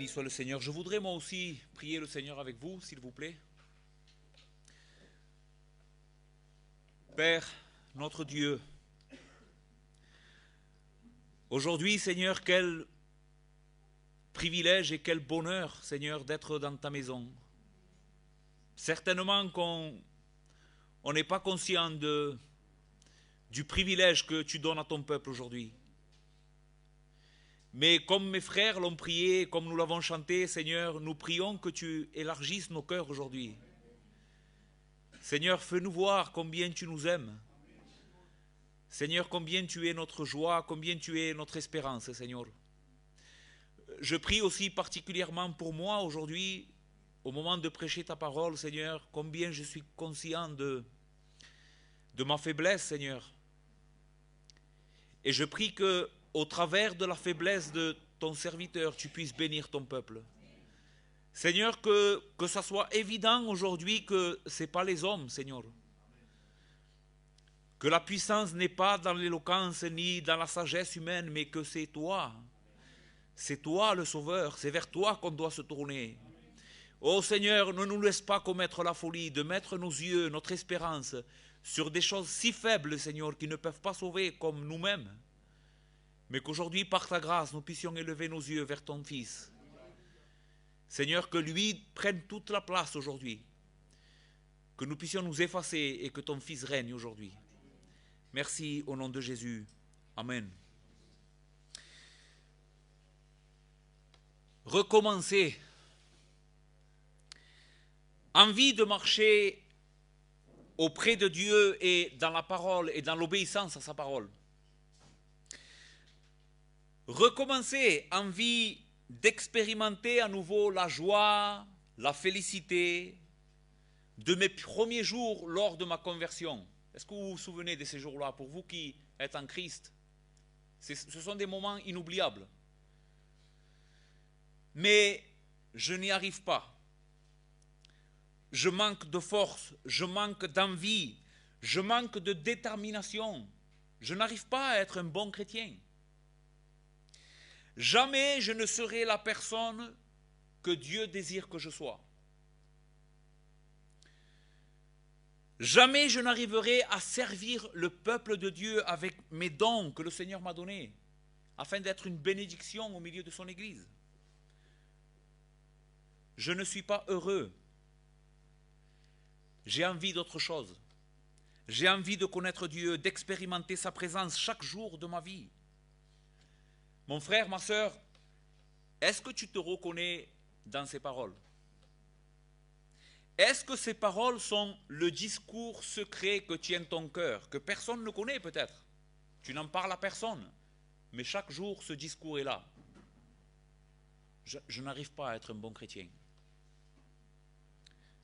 soit le Seigneur. Je voudrais moi aussi prier le Seigneur avec vous, s'il vous plaît. Père, notre Dieu, aujourd'hui, Seigneur, quel privilège et quel bonheur, Seigneur, d'être dans ta maison. Certainement qu'on n'est pas conscient du privilège que tu donnes à ton peuple aujourd'hui. Mais comme mes frères l'ont prié, comme nous l'avons chanté, Seigneur, nous prions que tu élargisses nos cœurs aujourd'hui. Seigneur, fais-nous voir combien tu nous aimes. Seigneur, combien tu es notre joie, combien tu es notre espérance, Seigneur. Je prie aussi particulièrement pour moi aujourd'hui, au moment de prêcher ta parole, Seigneur, combien je suis conscient de ma faiblesse, Seigneur. Et je prie que, au travers de la faiblesse de ton serviteur, tu puisses bénir ton peuple. Seigneur, que ça soit évident aujourd'hui que ce n'est pas les hommes, Seigneur. Que la puissance n'est pas dans l'éloquence ni dans la sagesse humaine, mais que c'est toi. C'est toi le Sauveur, c'est vers toi qu'on doit se tourner. Oh Seigneur, ne nous laisse pas commettre la folie de mettre nos yeux, notre espérance, sur des choses si faibles, Seigneur, qui ne peuvent pas sauver comme nous-mêmes. Mais qu'aujourd'hui, par ta grâce, nous puissions élever nos yeux vers ton Fils. Seigneur, que lui prenne toute la place aujourd'hui. Que nous puissions nous effacer et que ton Fils règne aujourd'hui. Merci au nom de Jésus. Amen. Recommencer. Envie de marcher auprès de Dieu et dans la parole et dans l'obéissance à sa parole. Recommencer, envie d'expérimenter à nouveau la joie, la félicité de mes premiers jours lors de ma conversion. Est-ce que vous vous souvenez de ces jours-là, pour vous qui êtes en Christ? Ce sont des moments inoubliables. Mais je n'y arrive pas. Je manque de force, je manque d'envie, je manque de détermination. Je n'arrive pas à être un bon chrétien. Jamais je ne serai la personne que Dieu désire que je sois. Jamais je n'arriverai à servir le peuple de Dieu avec mes dons que le Seigneur m'a donnés, afin d'être une bénédiction au milieu de son Église. Je ne suis pas heureux. J'ai envie d'autre chose. J'ai envie de connaître Dieu, d'expérimenter sa présence chaque jour de ma vie. Mon frère, ma sœur, est-ce que tu te reconnais dans ces paroles? Est-ce que ces paroles sont le discours secret que tient ton cœur, que personne ne connaît peut-être? Tu n'en parles à personne, mais chaque jour ce discours est là. Je n'arrive pas à être un bon chrétien.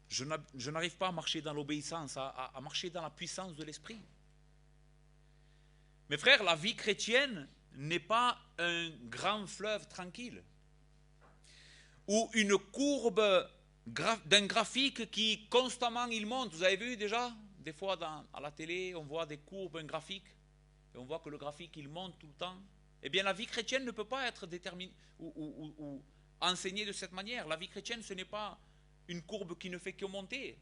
Je n'arrive pas à marcher dans l'obéissance, à marcher dans la puissance de l'esprit. Mes frères, la vie chrétienne n'est pas un grand fleuve tranquille ou une courbe d'un graphique qui constamment il monte. Vous avez vu déjà, des fois à la télé, on voit des courbes, un graphique, et on voit que le graphique il monte tout le temps. Eh bien, la vie chrétienne ne peut pas être déterminée ou enseignée de cette manière. La vie chrétienne, ce n'est pas une courbe qui ne fait que monter.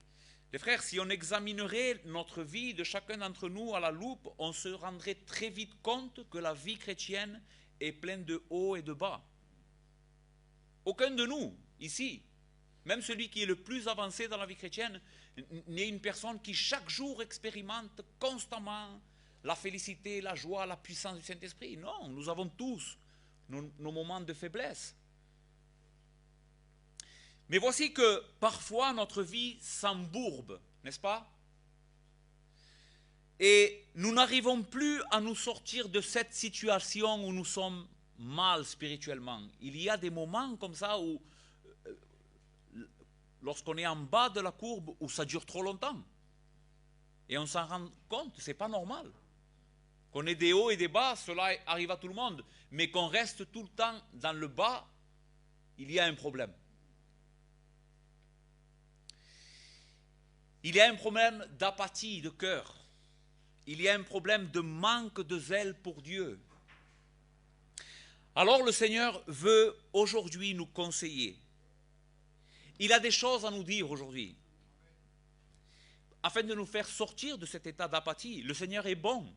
Les frères, si on examinerait notre vie de chacun d'entre nous à la loupe, on se rendrait très vite compte que la vie chrétienne est pleine de hauts et de bas. Aucun de nous, ici, même celui qui est le plus avancé dans la vie chrétienne, n'est une personne qui chaque jour expérimente constamment la félicité, la joie, la puissance du Saint-Esprit. Non, nous avons tous nos moments de faiblesse. Mais voici que parfois notre vie s'embourbe, n'est-ce pas? Et nous n'arrivons plus à nous sortir de cette situation où nous sommes mal spirituellement. Il y a des moments comme ça où, lorsqu'on est en bas de la courbe, où ça dure trop longtemps. Et on s'en rend compte, c'est pas normal. Qu'on ait des hauts et des bas, cela arrive à tout le monde. Mais qu'on reste tout le temps dans le bas, il y a un problème. Il y a un problème d'apathie de cœur. Il y a un problème de manque de zèle pour Dieu. Alors le Seigneur veut aujourd'hui nous conseiller. Il a des choses à nous dire aujourd'hui, afin de nous faire sortir de cet état d'apathie. Le Seigneur est bon.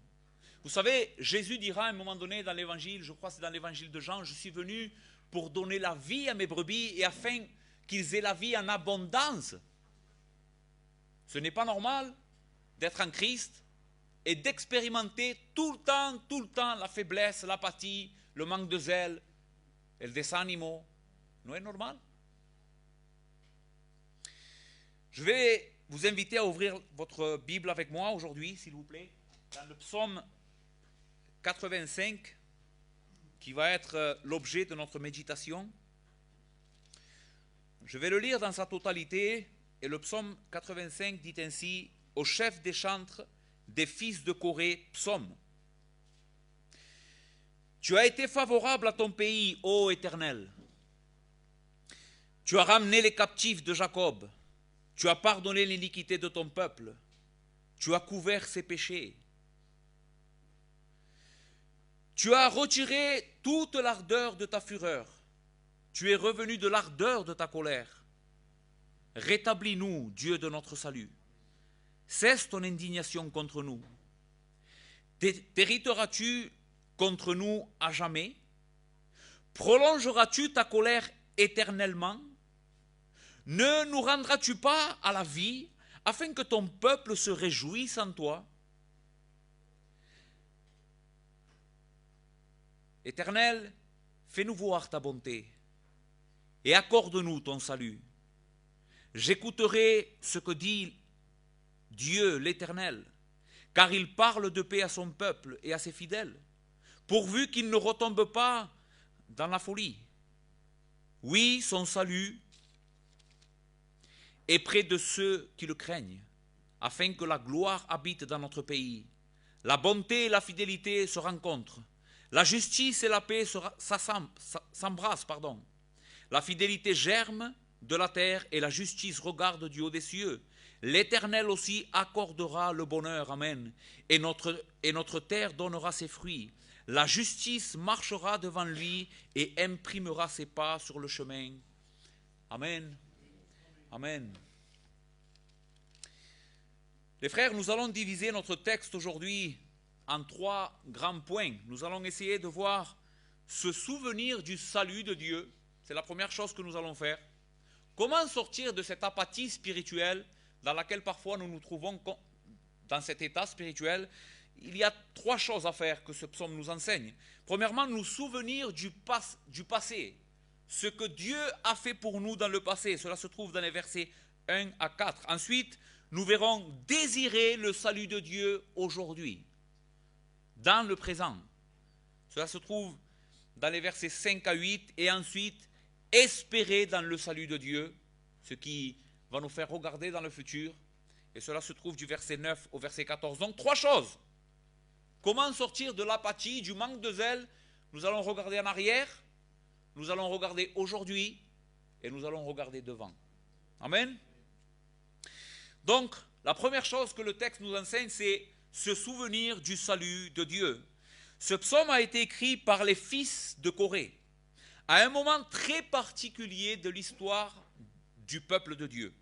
Vous savez, Jésus dira à un moment donné dans l'évangile, je crois que c'est dans l'évangile de Jean, je suis venu pour donner la vie à mes brebis et afin qu'ils aient la vie en abondance. Ce n'est pas normal d'être en Christ et d'expérimenter tout le temps la faiblesse, l'apathie, le manque de zèle, el desánimo. Non est normal. Je vais vous inviter à ouvrir votre Bible avec moi aujourd'hui, s'il vous plaît, dans le psaume 85, qui va être l'objet de notre méditation. Je vais le lire dans sa totalité, et le psaume 85 dit ainsi: au chef des chantres des fils de Corée, psaume. Tu as été favorable à ton pays, ô Éternel. Tu as ramené les captifs de Jacob. Tu as pardonné l'iniquité de ton peuple. Tu as couvert ses péchés. Tu as retiré toute l'ardeur de ta fureur. Tu es revenu de l'ardeur de ta colère. Rétablis-nous, Dieu de notre salut. Cesse ton indignation contre nous. T'hériteras-tu contre nous à jamais? Prolongeras-tu ta colère éternellement? Ne nous rendras-tu pas à la vie, afin que ton peuple se réjouisse en toi? Éternel, fais-nous voir ta bonté et accorde-nous ton salut. J'écouterai ce que dit Dieu l'Éternel, car il parle de paix à son peuple et à ses fidèles, pourvu qu'il ne retombe pas dans la folie. Oui, son salut est près de ceux qui le craignent, afin que la gloire habite dans notre pays. La bonté et la fidélité se rencontrent. La justice et la paix s'embrassent. La fidélité germe de la terre et la justice regarde du haut des cieux. L'Éternel aussi accordera le bonheur. Amen. Et notre terre donnera ses fruits. La justice marchera devant lui et imprimera ses pas sur le chemin. Amen. Amen. Les frères, nous allons diviser notre texte aujourd'hui en 3 grands points. Nous allons essayer de voir se souvenir du salut de Dieu. C'est la première chose que nous allons faire. Comment sortir de cette apathie spirituelle dans laquelle parfois nous nous trouvons dans cet état spirituel? Il y a 3 choses à faire que ce psaume nous enseigne. Premièrement, nous souvenir du passé. Ce que Dieu a fait pour nous dans le passé. Cela se trouve dans les versets 1 à 4. Ensuite, nous verrons désirer le salut de Dieu aujourd'hui, dans le présent. Cela se trouve dans les versets 5 à 8. Et ensuite, espérer dans le salut de Dieu, ce qui va nous faire regarder dans le futur. Et cela se trouve du verset 9 au verset 14. Donc 3 choses. Comment sortir de l'apathie, du manque de zèle? Nous allons regarder en arrière, nous allons regarder aujourd'hui et nous allons regarder devant. Amen. Donc, la première chose que le texte nous enseigne, c'est se souvenir du salut de Dieu. Ce psaume a été écrit par les fils de Corée, à un moment très particulier de l'histoire du peuple de Dieu.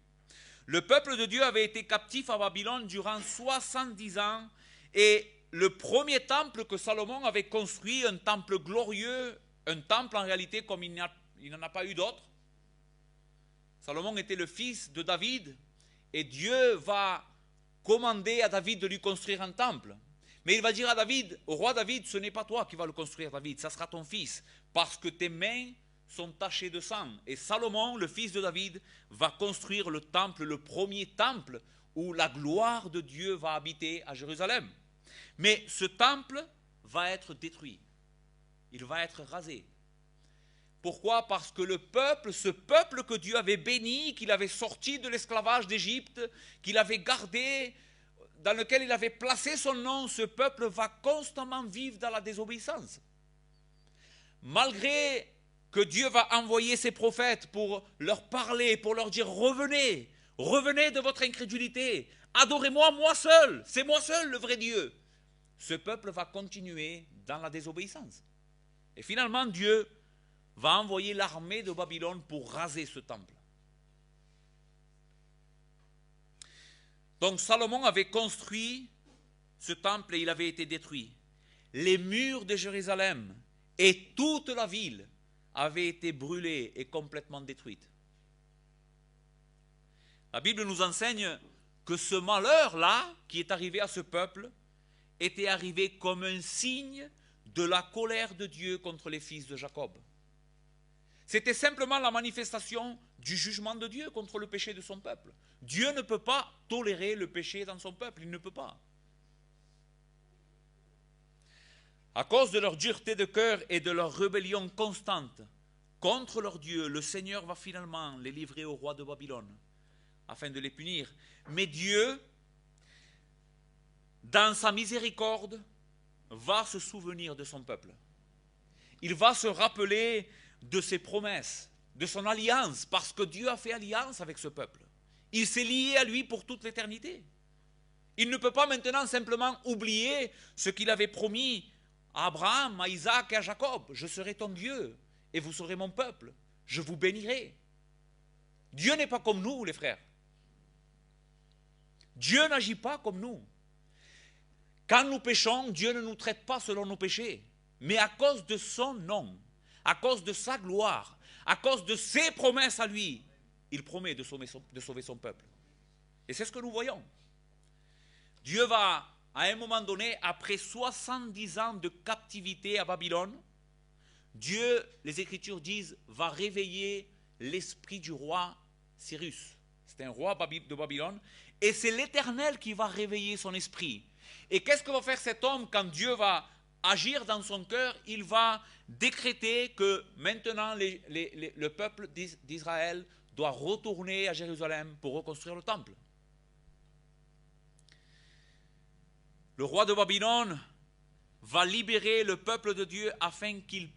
Le peuple de Dieu avait été captif à Babylone durant 70 ans et le premier temple que Salomon avait construit, un temple glorieux, un temple en réalité comme il n'en a pas eu d'autre. Salomon était le fils de David et Dieu va commander à David de lui construire un temple. Mais il va dire à David, au roi David, ce n'est pas toi qui vas le construire, David, ça sera ton fils, parce que tes mains sont tachées de sang. Et Salomon, le fils de David, va construire le temple, le premier temple où la gloire de Dieu va habiter à Jérusalem. Mais ce temple va être détruit. Il va être rasé. Pourquoi? Parce que le peuple, ce peuple que Dieu avait béni, qu'il avait sorti de l'esclavage d'Égypte, qu'il avait gardé, dans lequel il avait placé son nom, ce peuple va constamment vivre dans la désobéissance. Malgré que Dieu va envoyer ses prophètes pour leur parler, pour leur dire revenez, revenez de votre incrédulité, adorez-moi moi seul, c'est moi seul le vrai Dieu. Ce peuple va continuer dans la désobéissance. Et finalement, Dieu va envoyer l'armée de Babylone pour raser ce temple. Donc Salomon avait construit ce temple et il avait été détruit. Les murs de Jérusalem et toute la ville avaient été brûlés et complètement détruites. La Bible nous enseigne que ce malheur-là qui est arrivé à ce peuple était arrivé comme un signe de la colère de Dieu contre les fils de Jacob. C'était simplement la manifestation du jugement de Dieu contre le péché de son peuple. Dieu ne peut pas tolérer le péché dans son peuple, il ne peut pas. À cause de leur dureté de cœur et de leur rébellion constante contre leur Dieu, le Seigneur va finalement les livrer au roi de Babylone afin de les punir. Mais Dieu, dans sa miséricorde, va se souvenir de son peuple. Il va se rappeler de ses promesses, de son alliance, parce que Dieu a fait alliance avec ce peuple. Il s'est lié à lui pour toute l'éternité. Il ne peut pas maintenant simplement oublier ce qu'il avait promis à Abraham, à Isaac et à Jacob. Je serai ton Dieu et vous serez mon peuple. Je vous bénirai. Dieu n'est pas comme nous, les frères. Dieu n'agit pas comme nous. Quand nous péchons, Dieu ne nous traite pas selon nos péchés, mais à cause de son nom, à cause de sa gloire, à cause de ses promesses à lui, il promet de sauver son peuple. Et c'est ce que nous voyons. Dieu va, à un moment donné, après 70 ans de captivité à Babylone, Dieu, les Écritures disent, va réveiller l'esprit du roi Cyrus. C'est un roi de Babylone, et c'est l'Éternel qui va réveiller son esprit. Et qu'est-ce que va faire cet homme quand Dieu va agir dans son cœur? Il va décréter que maintenant le peuple d'Israël doit retourner à Jérusalem pour reconstruire le temple. Le roi de Babylone va libérer le peuple de Dieu afin qu'il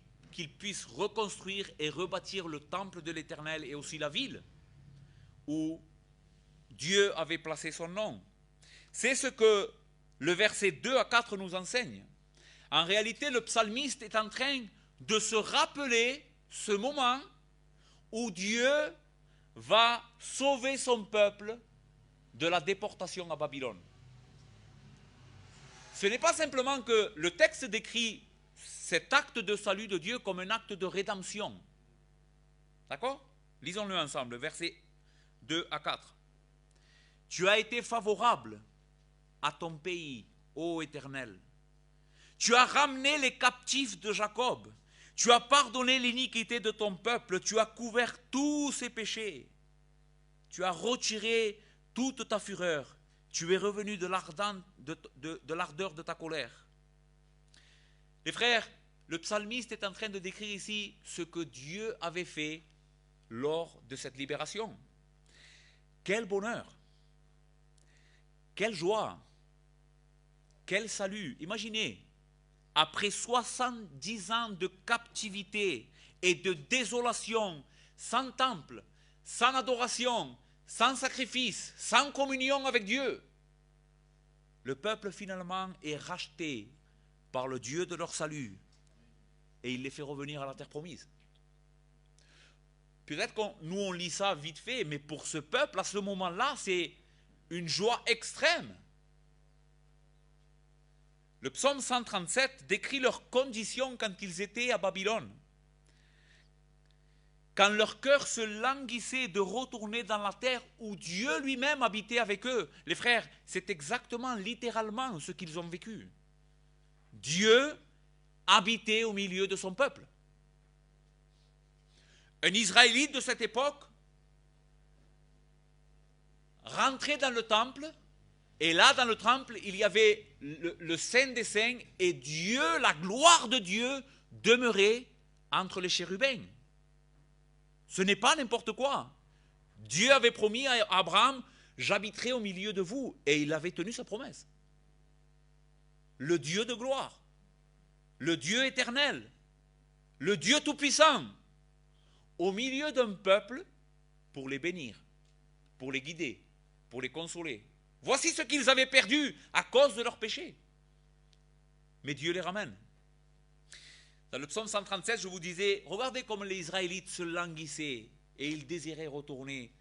puisse reconstruire et rebâtir le temple de l'Éternel et aussi la ville où Dieu avait placé son nom. C'est ce que le verset 2 à 4 nous enseigne. En réalité, le psalmiste est en train de se rappeler ce moment où Dieu va sauver son peuple de la déportation à Babylone. Ce n'est pas simplement que le texte décrit cet acte de salut de Dieu comme un acte de rédemption. D'accord? Lisons-le ensemble, versets 2 à 4. Tu as été favorable à ton pays, ô Éternel. Tu as ramené les captifs de Jacob. Tu as pardonné l'iniquité de ton peuple. Tu as couvert tous ses péchés. Tu as retiré toute ta fureur. Tu es revenu de l'ardeur de ta colère. Les frères, le psalmiste est en train de décrire ici ce que Dieu avait fait lors de cette libération. Quel bonheur! Quelle joie! Quel salut! Imaginez, après 70 ans de captivité et de désolation, sans temple, sans adoration, sans sacrifice, sans communion avec Dieu, le peuple finalement est racheté par le Dieu de leur salut et il les fait revenir à la terre promise. Peut-être que nous on lit ça vite fait, mais pour ce peuple, à ce moment-là, c'est une joie extrême. Le psaume 137 décrit leurs conditions quand ils étaient à Babylone. Quand leur cœur se languissait de retourner dans la terre où Dieu lui-même habitait avec eux. Les frères, c'est exactement, littéralement, ce qu'ils ont vécu. Dieu habitait au milieu de son peuple. Un Israélite de cette époque rentrait dans le temple, et là, dans le temple, il y avait le Saint des Saints, et Dieu, la gloire de Dieu, demeurait entre les chérubins. Ce n'est pas n'importe quoi. Dieu avait promis à Abraham, j'habiterai au milieu de vous, et il avait tenu sa promesse. Le Dieu de gloire, le Dieu éternel, le Dieu tout-puissant, au milieu d'un peuple pour les bénir, pour les guider, pour les consoler. Voici ce qu'ils avaient perdu à cause de leur péché. Mais Dieu les ramène. Dans le psaume 137, je vous disais, regardez comme les Israélites se languissaient et ils désiraient retourner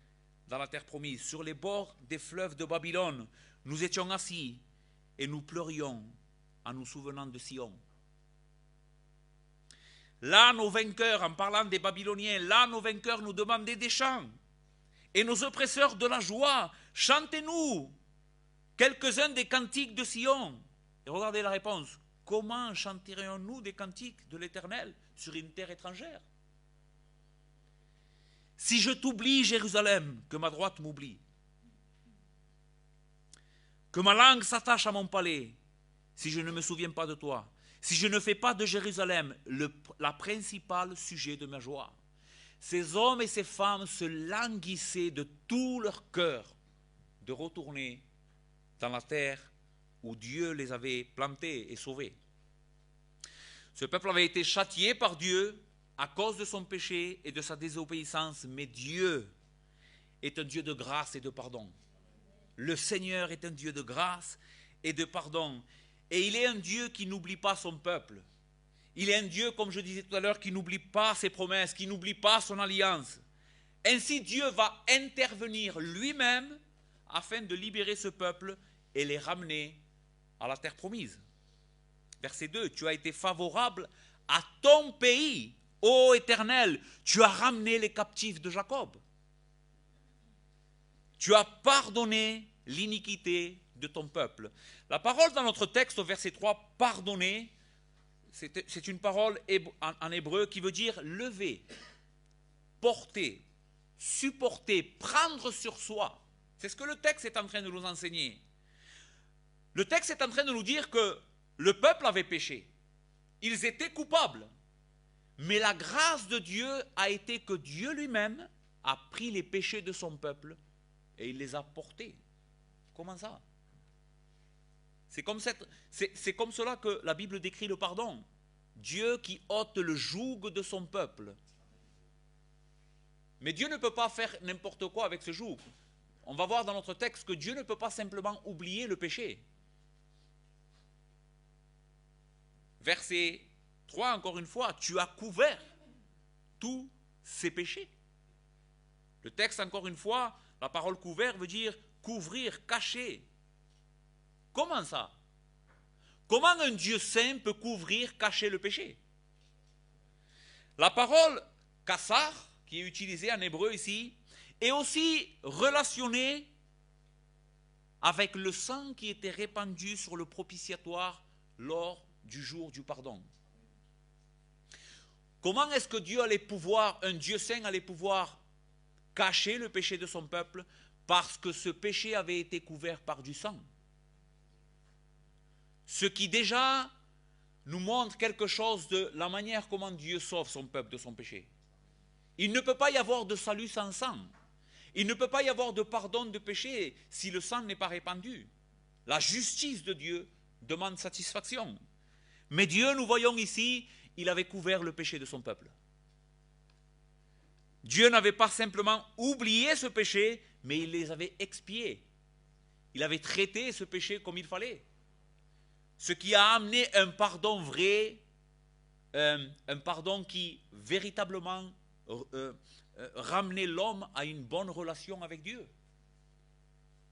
dans la terre promise. Sur les bords des fleuves de Babylone, nous étions assis et nous pleurions en nous souvenant de Sion. Là, nos vainqueurs, en parlant des Babyloniens, là, nos vainqueurs nous demandaient des chants. Et nos oppresseurs de la joie, chantez-nous quelques-uns des cantiques de Sion. Et regardez la réponse. Comment chanterions-nous des cantiques de l'Éternel sur une terre étrangère? Si je t'oublie, Jérusalem, que ma droite m'oublie, que ma langue s'attache à mon palais, si je ne me souviens pas de toi, si je ne fais pas de Jérusalem la principale sujet de ma joie. Ces hommes et ces femmes se languissaient de tout leur cœur de retourner dans la terre où Dieu les avait plantés et sauvés. Ce peuple avait été châtié par Dieu à cause de son péché et de sa désobéissance, mais Dieu est un Dieu de grâce et de pardon. Le Seigneur est un Dieu de grâce et de pardon. Et il est un Dieu qui n'oublie pas son peuple. Il est un Dieu, comme je disais tout à l'heure, qui n'oublie pas ses promesses, qui n'oublie pas son alliance. Ainsi, Dieu va intervenir lui-même afin de libérer ce peuple et les ramener à la terre promise. Verset 2, tu as été favorable à ton pays, ô Éternel, tu as ramené les captifs de Jacob. Tu as pardonné l'iniquité de ton peuple. La parole dans notre texte au verset 3, pardonner, c'est une parole en hébreu qui veut dire lever, porter, supporter, prendre sur soi. C'est ce que le texte est en train de nous enseigner. Le texte est en train de nous dire que le peuple avait péché. Ils étaient coupables. Mais la grâce de Dieu a été que Dieu lui-même a pris les péchés de son peuple et il les a portés. Comment ça? C'est comme cela que la Bible décrit le pardon. Dieu qui ôte le joug de son peuple. Mais Dieu ne peut pas faire n'importe quoi avec ce joug. On va voir dans notre texte que Dieu ne peut pas simplement oublier le péché. Verset 3, encore une fois, tu as couvert tous ces péchés. Le texte, encore une fois, la parole couvert veut dire couvrir, cacher. Comment ça? Comment un Dieu saint peut couvrir, cacher le péché? La parole kassar, qui est utilisée en hébreu ici, est aussi relationnée avec le sang qui était répandu sur le propitiatoire lors du jour du pardon. Comment est-ce que Dieu allait pouvoir, un Dieu saint allait pouvoir cacher le péché de son peuple? Parce que ce péché avait été couvert par du sang. Ce qui déjà nous montre quelque chose de la manière comment Dieu sauve son peuple de son péché. Il ne peut pas y avoir de salut sans sang. Il ne peut pas y avoir de pardon de péché si le sang n'est pas répandu. La justice de Dieu demande satisfaction. Mais Dieu, nous voyons ici, il avait couvert le péché de son peuple. Dieu n'avait pas simplement oublié ce péché, mais il les avait expiés. Il avait traité ce péché comme il fallait. Ce qui a amené un pardon vrai, un pardon qui véritablement ramenait l'homme à une bonne relation avec Dieu.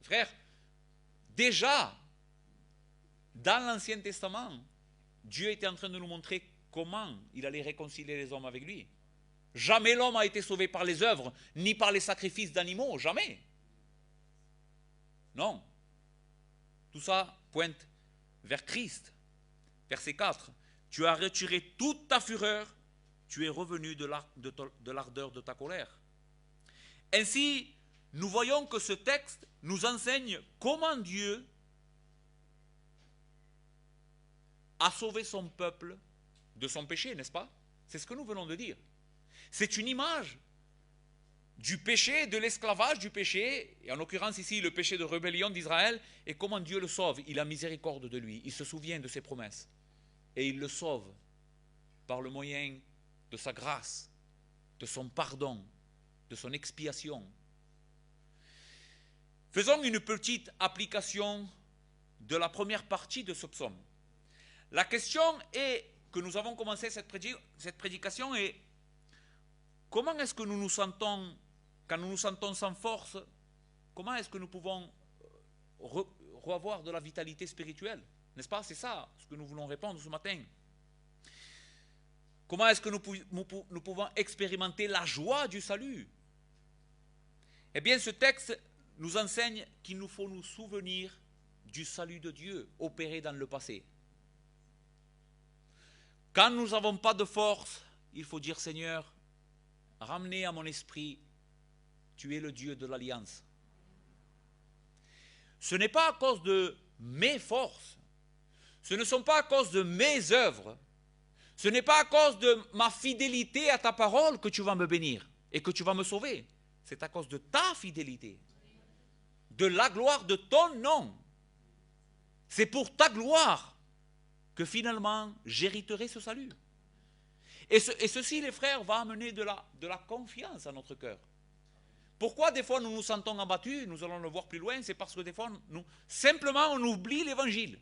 Frère, déjà, dans l'Ancien Testament, Dieu était en train de nous montrer comment il allait réconcilier les hommes avec lui. Jamais l'homme a été sauvé par les œuvres, ni par les sacrifices d'animaux, jamais. Non. Tout ça pointe vers Christ. Verset 4. Tu as retiré toute ta fureur, tu es revenu de l'ardeur de ta colère. Ainsi, nous voyons que ce texte nous enseigne comment Dieu a sauvé son peuple de son péché, n'est-ce pas? C'est ce que nous venons de dire. C'est une image du péché, de l'esclavage du péché, et en l'occurrence ici le péché de rébellion d'Israël, et comment Dieu le sauve. Il a miséricorde de lui, il se souvient de ses promesses, et il le sauve par le moyen de sa grâce, de son pardon, de son expiation. Faisons une petite application de la première partie de ce psaume. La question est, que nous avons commencé cette prédication et comment est-ce que nous nous sentons, quand nous nous sentons sans force, comment est-ce que nous pouvons revoir de la vitalité spirituelle? N'est-ce pas? C'est ça ce que nous voulons répondre ce matin. Comment est-ce que nous pouvons expérimenter la joie du salut? Eh bien, ce texte nous enseigne qu'il nous faut nous souvenir du salut de Dieu opéré dans le passé. Quand nous n'avons pas de force, il faut dire, Seigneur, ramenez à mon esprit, tu es le Dieu de l'alliance. Ce n'est pas à cause de mes forces, ce ne sont pas à cause de mes œuvres, ce n'est pas à cause de ma fidélité à ta parole que tu vas me bénir et que tu vas me sauver. C'est à cause de ta fidélité, de la gloire de ton nom. C'est pour ta gloire que finalement j'hériterai ce salut. Et ceci, les frères, va amener de la confiance à notre cœur. Pourquoi des fois nous nous sentons abattus? Nous allons le voir plus loin. C'est parce que des fois, simplement, on oublie l'évangile.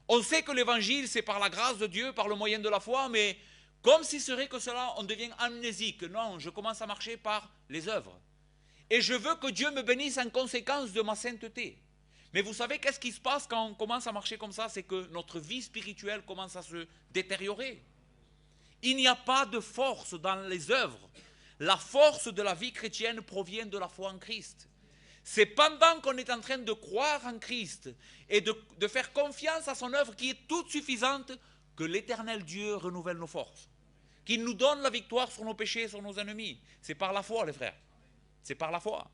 On sait que l'évangile, c'est par la grâce de Dieu, par le moyen de la foi, mais comme s'il serait que cela, on devient amnésique. Non, je commence à marcher par les œuvres. Et je veux que Dieu me bénisse en conséquence de ma sainteté. Mais vous savez, qu'est-ce qui se passe quand on commence à marcher comme ça? C'est que notre vie spirituelle commence à se détériorer. Il n'y a pas de force dans les œuvres. La force de la vie chrétienne provient de la foi en Christ. C'est pendant qu'on est en train de croire en Christ et de faire confiance à son œuvre qui est toute suffisante que l'Éternel Dieu renouvelle nos forces. Qu'il nous donne la victoire sur nos péchés, sur nos ennemis. C'est par la foi, les frères. C'est par la foi.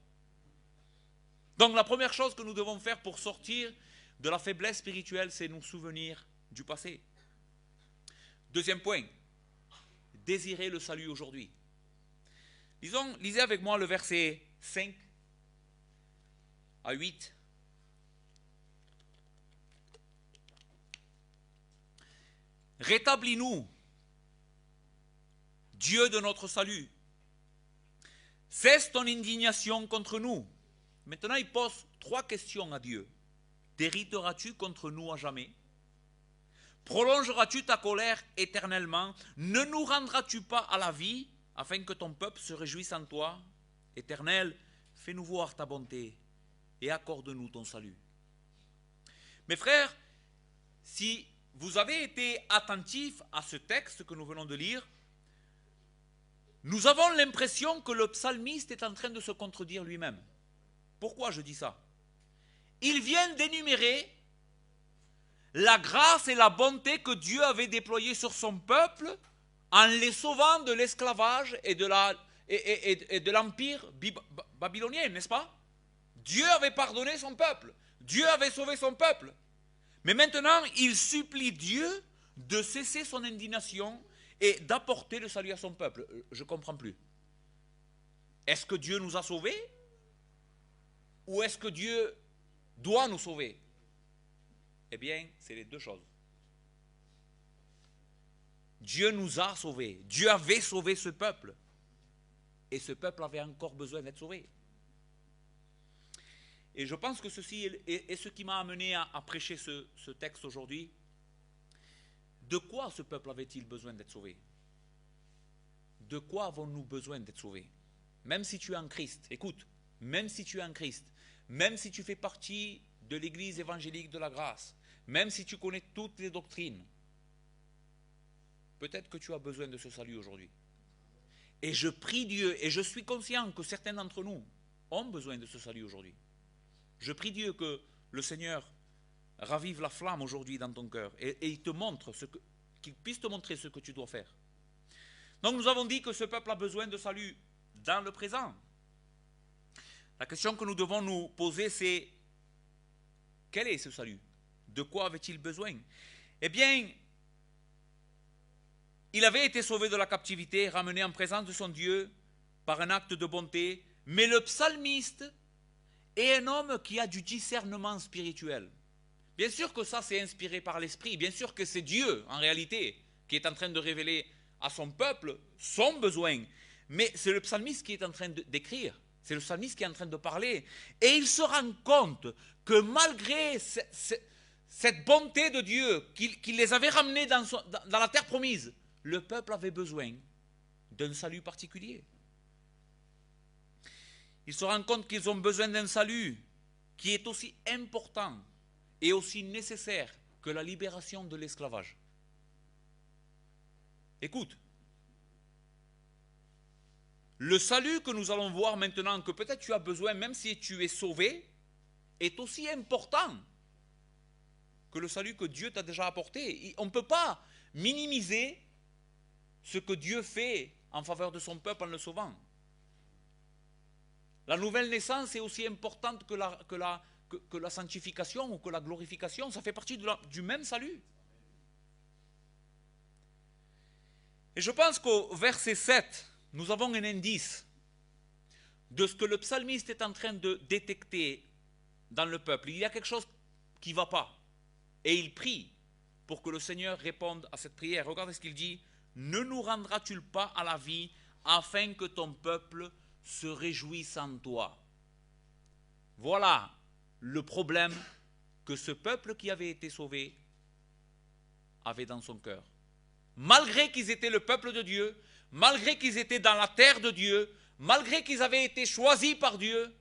Donc la première chose que nous devons faire pour sortir de la faiblesse spirituelle, c'est nous souvenir du passé. Deuxième point, désirer le salut aujourd'hui. Lisez avec moi le verset 5 à 8. Rétablis-nous, Dieu de notre salut. Cesse ton indignation contre nous. Maintenant, il pose 3 questions à Dieu. T'hériteras-tu contre nous à jamais? Prolongeras-tu ta colère éternellement? Ne nous rendras-tu pas à la vie, afin que ton peuple se réjouisse en toi? Éternel, fais-nous voir ta bonté et accorde-nous ton salut. Mes frères, si vous avez été attentifs à ce texte que nous venons de lire, nous avons l'impression que le psalmiste est en train de se contredire lui-même. Pourquoi je dis ça? Il vient d'énumérer la grâce et la bonté que Dieu avait déployées sur son peuple en les sauvant de l'esclavage et de l'empire babylonien, n'est-ce pas? Dieu avait pardonné son peuple. Dieu avait sauvé son peuple. Mais maintenant, il supplie Dieu de cesser son indignation et d'apporter le salut à son peuple. Je ne comprends plus. Est-ce que Dieu nous a sauvés? Ou est-ce que Dieu doit nous sauver? Eh bien, c'est les deux choses. Dieu nous a sauvés. Dieu avait sauvé ce peuple. Et ce peuple avait encore besoin d'être sauvé. Et je pense que ceci est ce qui m'a amené à prêcher ce texte aujourd'hui. De quoi ce peuple avait-il besoin d'être sauvé? De quoi avons-nous besoin d'être sauvés? Même si tu es en Christ, écoute, même si tu es en Christ, même si tu fais partie de l'église évangélique de la grâce, même si tu connais toutes les doctrines, peut-être que tu as besoin de ce salut aujourd'hui. Et je prie Dieu, et je suis conscient que certains d'entre nous ont besoin de ce salut aujourd'hui. Je prie Dieu que le Seigneur ravive la flamme aujourd'hui dans ton cœur et il te montre qu'il puisse te montrer ce que tu dois faire. Donc nous avons dit que ce peuple a besoin de salut dans le présent. La question que nous devons nous poser, c'est quel est ce salut? De quoi avait-il besoin? Eh bien, il avait été sauvé de la captivité, ramené en présence de son Dieu par un acte de bonté, mais le psalmiste est un homme qui a du discernement spirituel. Bien sûr que ça, c'est inspiré par l'Esprit. Bien sûr que c'est Dieu, en réalité, qui est en train de révéler à son peuple son besoin. Mais c'est le psalmiste qui est en train d'écrire. C'est le psalmiste qui est en train de parler. Et il se rend compte que malgré cette bonté de Dieu qui les avait ramenés dans la terre promise, le peuple avait besoin d'un salut particulier. Ils se rendent compte qu'ils ont besoin d'un salut qui est aussi important et aussi nécessaire que la libération de l'esclavage. Écoute, le salut que nous allons voir maintenant, que peut-être tu as besoin, même si tu es sauvé, est aussi important que le salut que Dieu t'a déjà apporté. On ne peut pas minimiser ce que Dieu fait en faveur de son peuple en le sauvant. La nouvelle naissance est aussi importante que la sanctification ou que la glorification. Ça fait partie du même salut. Et je pense qu'au verset 7, nous avons un indice de ce que le psalmiste est en train de détecter dans le peuple. Il y a quelque chose qui ne va pas. Et il prie pour que le Seigneur réponde à cette prière. Regardez ce qu'il dit. « Ne nous rendras-tu pas à la vie afin que ton peuple se réjouisse en toi ?» Voilà le problème que ce peuple qui avait été sauvé avait dans son cœur. Malgré qu'ils étaient le peuple de Dieu, malgré qu'ils étaient dans la terre de Dieu, malgré qu'ils avaient été choisis par Dieu,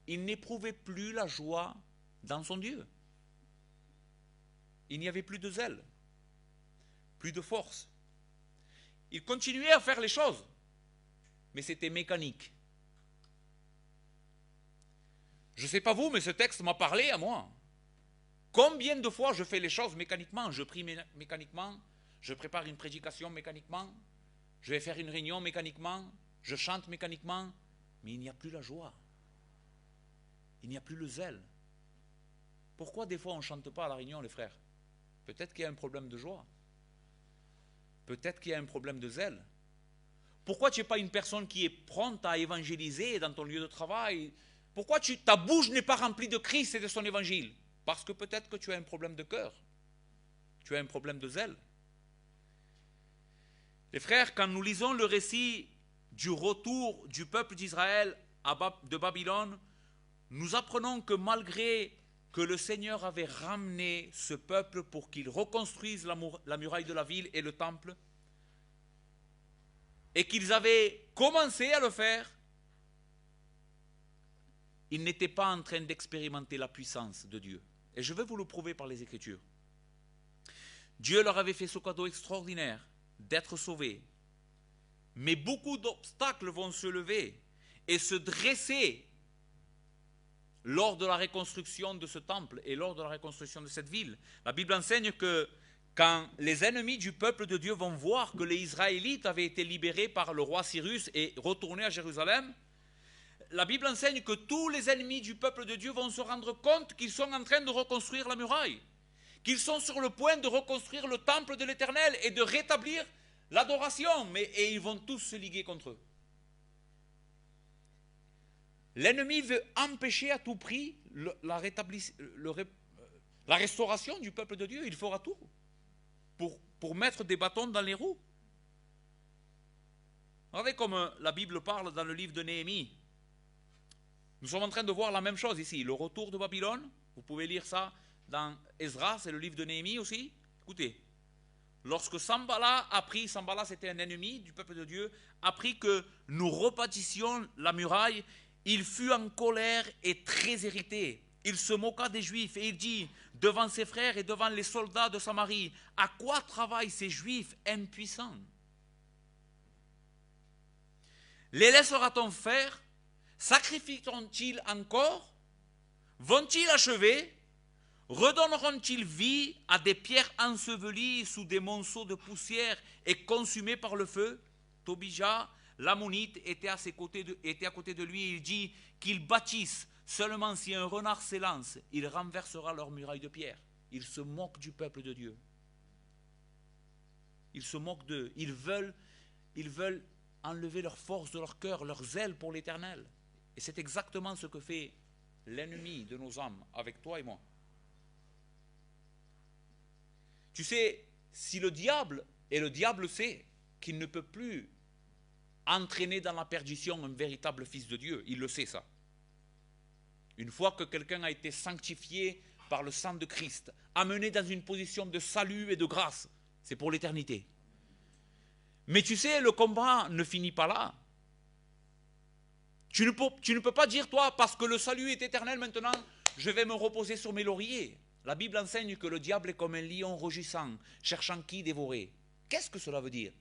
ils n'éprouvaient plus la joie dans son Dieu. Il n'y avait plus de zèle, plus de force. Ils continuaient à faire les choses, mais c'était mécanique. Je ne sais pas vous, mais ce texte m'a parlé à moi. Combien de fois je fais les choses mécaniquement? Je prie mécaniquement, je prépare une prédication mécaniquement, je vais faire une réunion mécaniquement, je chante mécaniquement, mais il n'y a plus la joie. Il n'y a plus le zèle. Pourquoi des fois on ne chante pas à la réunion, les frères? Peut-être qu'il y a un problème de joie. Peut-être qu'il y a un problème de zèle. Pourquoi tu n'es pas une personne qui est prompte à évangéliser dans ton lieu de travail? Pourquoi ta bouche n'est pas remplie de Christ et de son évangile? Parce que peut-être que tu as un problème de cœur. Tu as un problème de zèle. Les frères, quand nous lisons le récit du retour du peuple d'Israël de Babylone, nous apprenons que malgré que le Seigneur avait ramené ce peuple pour qu'il reconstruise la muraille de la ville et le temple, et qu'ils avaient commencé à le faire, ils n'étaient pas en train d'expérimenter la puissance de Dieu. Et je vais vous le prouver par les Écritures. Dieu leur avait fait ce cadeau extraordinaire d'être sauvés. Mais beaucoup d'obstacles vont se lever et se dresser lors de la reconstruction de ce temple et lors de la reconstruction de cette ville. La Bible enseigne que quand les ennemis du peuple de Dieu vont voir que les Israélites avaient été libérés par le roi Cyrus et retournés à Jérusalem, la Bible enseigne que tous les ennemis du peuple de Dieu vont se rendre compte qu'ils sont en train de reconstruire la muraille, qu'ils sont sur le point de reconstruire le temple de l'Éternel et de rétablir l'adoration, et ils vont tous se liguer contre eux. L'ennemi veut empêcher à tout prix la restauration du peuple de Dieu. Il fera tout pour mettre des bâtons dans les roues. Regardez comme la Bible parle dans le livre de Néhémie. Nous sommes en train de voir la même chose ici, le retour de Babylone. Vous pouvez lire ça dans Esdras, c'est le livre de Néhémie aussi. Écoutez, lorsque Sanballat apprit, Sanballat c'était un ennemi du peuple de Dieu, apprit que nous rebâtissions la muraille, il fut en colère et très irrité. Il se moqua des Juifs et il dit devant ses frères et devant les soldats de Samarie, à quoi travaillent ces Juifs impuissants? Les laissera-t-on faire? Sacrifieront-ils encore? Vont-ils achever? Redonneront-ils vie à des pierres ensevelies sous des monceaux de poussière et consumées par le feu? Tobija, l'ammonite, était à côté de lui et il dit qu'ils bâtissent. Seulement si un renard s'élance, il renversera leur muraille de pierre. Il se moque du peuple de Dieu. Il se moque d'eux. Ils veulent enlever leur force de leur cœur, leur zèle pour l'Éternel. Et c'est exactement ce que fait l'ennemi de nos âmes avec toi et moi. Tu sais, si le diable, et le diable sait qu'il ne peut plus entraîner dans la perdition un véritable fils de Dieu, il le sait ça. Une fois que quelqu'un a été sanctifié par le sang de Christ, amenés dans une position de salut et de grâce. C'est pour l'éternité. Mais tu sais, le combat ne finit pas là. Tu ne peux pas dire, toi, parce que le salut est éternel maintenant, je vais me reposer sur mes lauriers. La Bible enseigne que le diable est comme un lion rugissant, cherchant qui dévorer. Qu'est-ce que cela veut dire?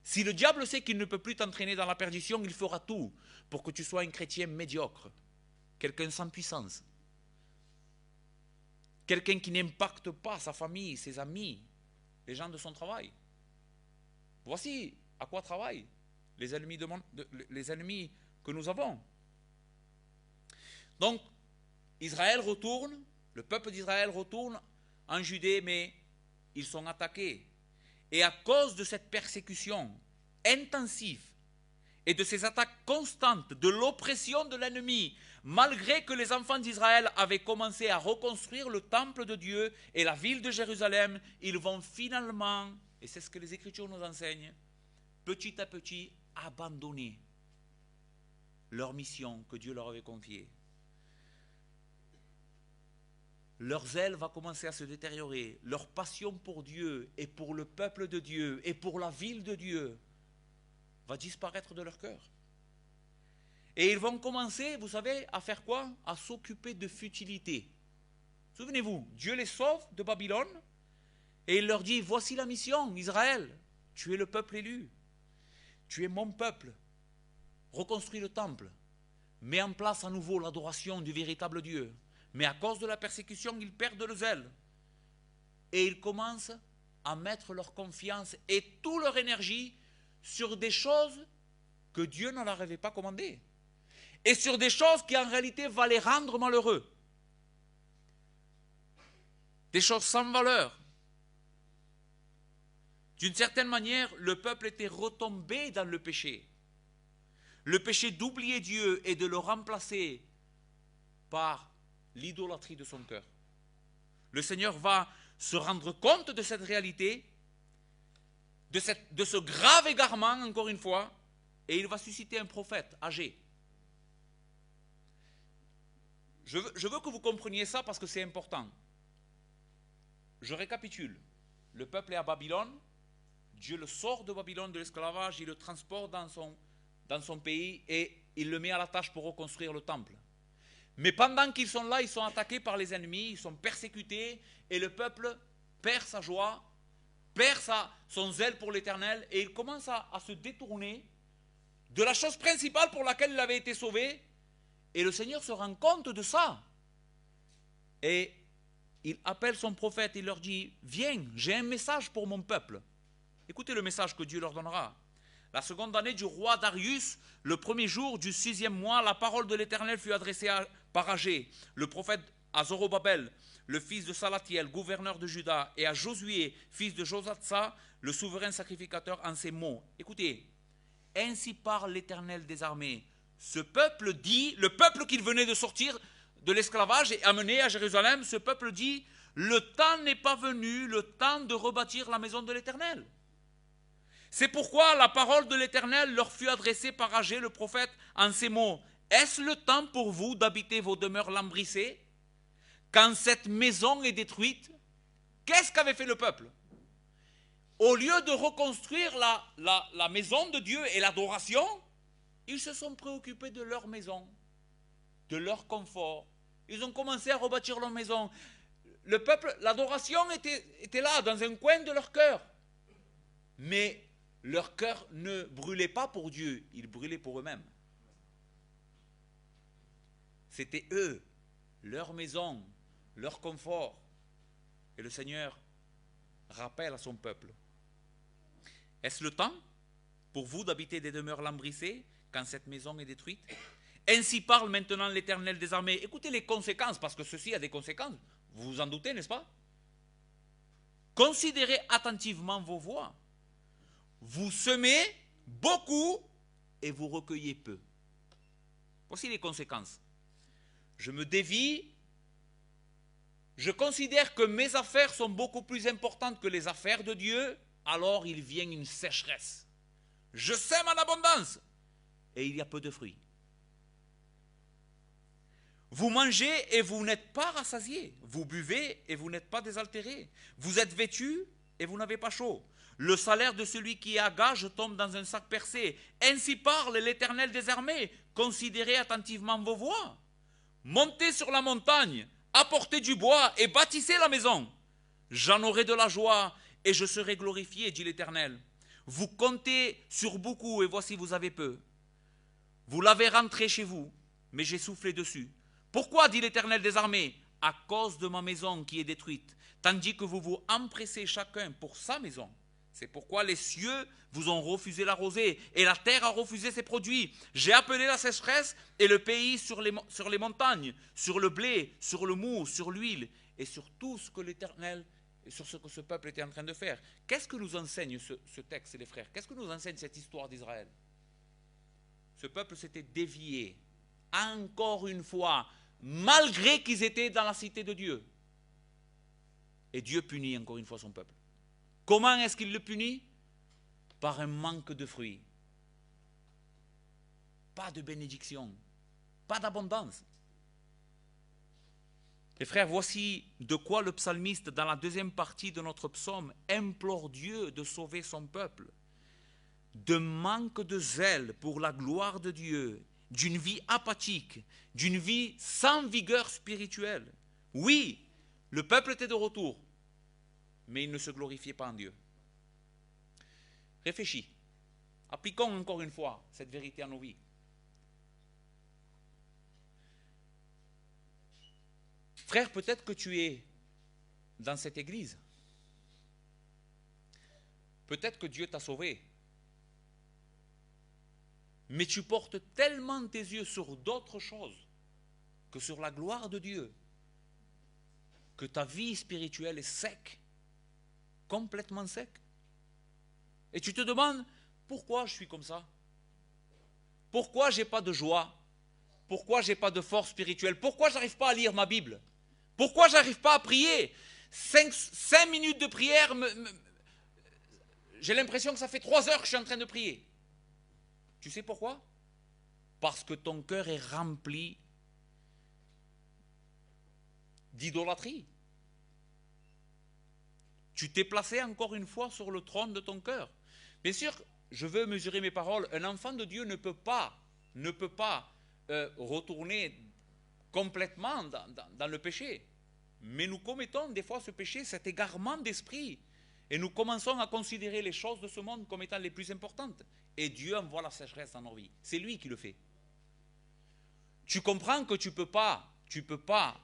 Si le diable sait qu'il ne peut plus t'entraîner dans la perdition, il fera tout pour que tu sois un chrétien médiocre, quelqu'un sans puissance, quelqu'un qui n'impacte pas sa famille, ses amis, les gens de son travail. Voici à quoi travaillent les ennemis que nous avons. Donc, Israël retourne, le peuple d'Israël retourne en Judée, mais ils sont attaqués. Et à cause de cette persécution intensive et de ces attaques constantes, de l'oppression de l'ennemi, malgré que les enfants d'Israël avaient commencé à reconstruire le temple de Dieu et la ville de Jérusalem, ils vont finalement, et c'est ce que les Écritures nous enseignent, petit à petit abandonner leur mission que Dieu leur avait confiée. Leur zèle va commencer à se détériorer, leur passion pour Dieu et pour le peuple de Dieu et pour la ville de Dieu va disparaître de leur cœur. Et ils vont commencer, vous savez, à faire quoi? À s'occuper de futilités. Souvenez-vous, Dieu les sauve de Babylone et il leur dit, voici la mission, Israël, tu es le peuple élu, tu es mon peuple, reconstruis le temple, mets en place à nouveau l'adoration du véritable Dieu. Mais à cause de la persécution, ils perdent le zèle. Et ils commencent à mettre leur confiance et toute leur énergie sur des choses que Dieu ne leur avait pas commandées. Et sur des choses qui en réalité vont les rendre malheureux. Des choses sans valeur. D'une certaine manière, le peuple était retombé dans le péché. Le péché d'oublier Dieu et de le remplacer par l'idolâtrie de son cœur. Le Seigneur va se rendre compte de cette réalité, de ce grave égarement, encore une fois, et il va susciter un prophète âgé. Je veux que vous compreniez ça parce que c'est important. Je récapitule. Le peuple est à Babylone, Dieu le sort de Babylone, de l'esclavage, il le transporte dans son pays et il le met à la tâche pour reconstruire le temple. Mais pendant qu'ils sont là, ils sont attaqués par les ennemis, ils sont persécutés, et le peuple perd sa joie, perd son zèle pour l'Éternel, et il commence à se détourner de la chose principale pour laquelle il avait été sauvé, et le Seigneur se rend compte de ça. Et il appelle son prophète, il leur dit, viens, j'ai un message pour mon peuple. Écoutez le message que Dieu leur donnera. La seconde année du roi Darius, le premier jour du 6e mois, la parole de l'Éternel fut adressée par Agé, le prophète, à Zorobabel, le fils de Salatiel, gouverneur de Juda, et à Josué, fils de Josatsa, le souverain sacrificateur, en ces mots. Écoutez, ainsi parle l'Éternel des armées. Ce peuple dit, le peuple qu'il venait de sortir de l'esclavage et amené à Jérusalem, ce peuple dit, le temps n'est pas venu, le temps de rebâtir la maison de l'Éternel. C'est pourquoi la parole de l'Éternel leur fut adressée par Agé le prophète en ces mots. Est-ce le temps pour vous d'habiter vos demeures lambrissées? Quand cette maison est détruite, qu'est-ce qu'avait fait le peuple? Au lieu de reconstruire la maison de Dieu et l'adoration, ils se sont préoccupés de leur maison, de leur confort. Ils ont commencé à rebâtir leur maison. Le peuple, l'adoration était là, dans un coin de leur cœur. Mais leur cœur ne brûlait pas pour Dieu, il brûlait pour eux-mêmes. C'était eux, leur maison, leur confort. Et le Seigneur rappelle à son peuple. Est-ce le temps pour vous d'habiter des demeures lambrissées quand cette maison est détruite? Ainsi parle maintenant l'Éternel des armées. Écoutez les conséquences, parce que ceci a des conséquences. Vous vous en doutez, n'est-ce pas? Considérez attentivement vos voies. Vous semez beaucoup et vous recueillez peu. Voici les conséquences. Je me dévie, je considère que mes affaires sont beaucoup plus importantes que les affaires de Dieu, alors il vient une sécheresse. Je sème en abondance et il y a peu de fruits. Vous mangez et vous n'êtes pas rassasiés. Vous buvez et vous n'êtes pas désaltérés. Vous êtes vêtus et vous n'avez pas chaud. Le salaire de celui qui est à gage tombe dans un sac percé. Ainsi parle l'Éternel des armées. Considérez attentivement vos voies. Montez sur la montagne, apportez du bois et bâtissez la maison. J'en aurai de la joie et je serai glorifié, dit l'Éternel. Vous comptez sur beaucoup et voici vous avez peu. Vous l'avez rentré chez vous, mais j'ai soufflé dessus. Pourquoi, dit l'Éternel des armées? À cause de ma maison qui est détruite, tandis que vous vous empressez chacun pour sa maison. C'est pourquoi les cieux vous ont refusé la rosée et la terre a refusé ses produits. J'ai appelé la sécheresse et le pays sur les montagnes, sur le blé, sur le mou, sur l'huile et sur tout ce que l'Éternel, sur ce que ce peuple était en train de faire. Qu'est-ce que nous enseigne ce texte, les frères? Qu'est-ce que nous enseigne cette histoire d'Israël? Ce peuple s'était dévié, encore une fois, malgré qu'ils étaient dans la cité de Dieu. Et Dieu punit encore une fois son peuple. Comment est-ce qu'il le punit? Par un manque de fruits. Pas de bénédiction, pas d'abondance. Les frères, voici de quoi le psalmiste, dans la deuxième partie de notre psaume, implore Dieu de sauver son peuple. De manque de zèle pour la gloire de Dieu, d'une vie apathique, d'une vie sans vigueur spirituelle. Oui, le peuple était de retour, mais il ne se glorifiait pas en Dieu. Réfléchis. Appliquons encore une fois cette vérité à nos vies. Frère, peut-être que tu es dans cette église. Peut-être que Dieu t'a sauvé. Mais tu portes tellement tes yeux sur d'autres choses que sur la gloire de Dieu, que ta vie spirituelle est sec, complètement sec. Et tu te demandes, pourquoi je suis comme ça? Pourquoi je n'ai pas de joie? Pourquoi je n'ai pas de force spirituelle? Pourquoi je n'arrive pas à lire ma Bible? Pourquoi je n'arrive pas à prier? 5 minutes de prière, j'ai l'impression que ça fait 3 heures que je suis en train de prier. Tu sais pourquoi? Parce que ton cœur est rempli d'idolâtrie. Tu t'es placé encore une fois sur le trône de ton cœur. Bien sûr, je veux mesurer mes paroles. Un enfant de Dieu ne peut pas retourner complètement dans le péché. Mais nous commettons des fois ce péché, cet égarement d'esprit. Et nous commençons à considérer les choses de ce monde comme étant les plus importantes. Et Dieu envoie la sécheresse dans nos vies. C'est lui qui le fait. Tu comprends que tu peux pas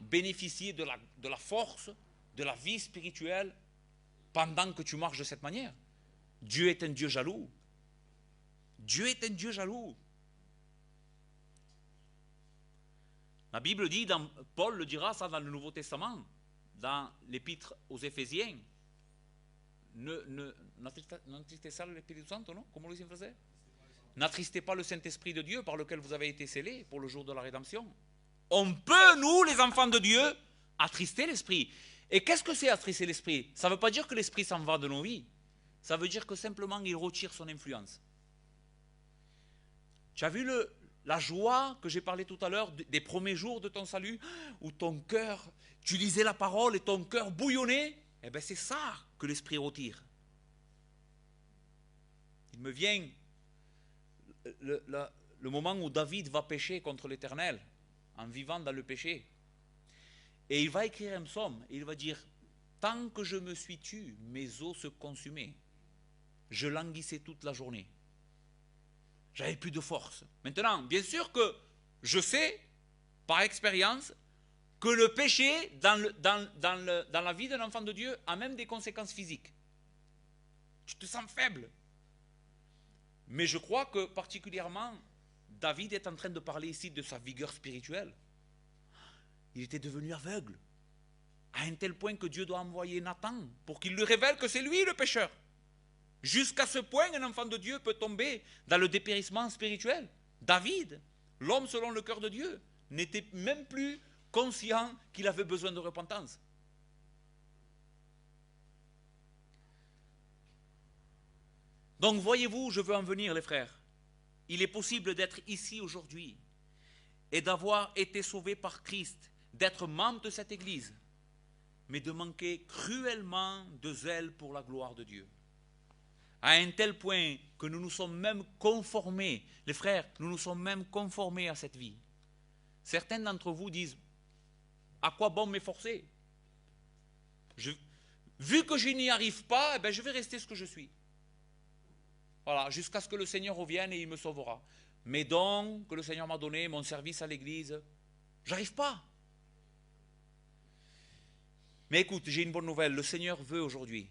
bénéficier de la force, de la vie spirituelle pendant que tu marches de cette manière. Dieu est un Dieu jaloux. Dieu est un Dieu jaloux. La Bible dit, Paul le dira ça dans le Nouveau Testament, dans l'épître aux Éphésiens. N'attristez pas l'Esprit Santo, non? Comment on le dit en français? N'attristez pas le Saint-Esprit de Dieu par lequel vous avez été scellés pour le jour de la rédemption. On peut, nous, les enfants de Dieu, attrister l'Esprit. Et qu'est-ce que c'est attrister l'Esprit? Ça ne veut pas dire que l'Esprit s'en va de nos vies. Ça veut dire que simplement il retire son influence. Tu as vu la joie que j'ai parlé tout à l'heure des premiers jours de ton salut, où ton cœur, tu lisais la parole et ton cœur bouillonnait? Eh bien c'est ça que l'Esprit retire. Il me vient le moment où David va pécher contre l'Éternel, en vivant dans le péché. Et il va écrire un psaume, et il va dire, tant que je me suis tu, mes os se consumaient. Je languissais toute la journée. J'avais plus de force. Maintenant, bien sûr que je sais, par expérience, que le péché, dans la vie d'un enfant de Dieu, a même des conséquences physiques. Tu te sens faible. Mais je crois que, particulièrement, David est en train de parler ici de sa vigueur spirituelle. Il était devenu aveugle, à un tel point que Dieu doit envoyer Nathan pour qu'il lui révèle que c'est lui le pécheur. Jusqu'à ce point, un enfant de Dieu peut tomber dans le dépérissement spirituel. David, l'homme selon le cœur de Dieu, n'était même plus conscient qu'il avait besoin de repentance. Donc voyez-vous, je veux en venir les frères. Il est possible d'être ici aujourd'hui et d'avoir été sauvé par Christ, d'être membre de cette Église, mais de manquer cruellement de zèle pour la gloire de Dieu. À un tel point que nous nous sommes même conformés, les frères, nous nous sommes même conformés à cette vie. Certains d'entre vous disent, à quoi bon m'efforcer? Vu que je n'y arrive pas, eh bien, je vais rester ce que je suis. Voilà, jusqu'à ce que le Seigneur revienne et il me sauvera. Mes dons que le Seigneur m'a donnés, mon service à l'église, j'arrive pas. Mais écoute, j'ai une bonne nouvelle, le Seigneur veut aujourd'hui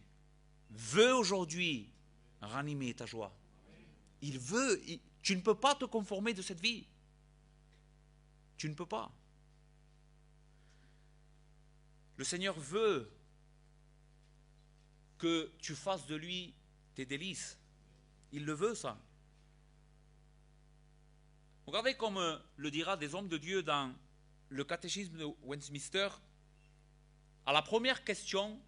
ranimer ta joie. Il veut, tu ne peux pas te conformer de cette vie. Tu ne peux pas. Le Seigneur veut que tu fasses de lui tes délices. Il le veut, ça. Regardez comme le dira des hommes de Dieu dans le catéchisme de Westminster. À la première question,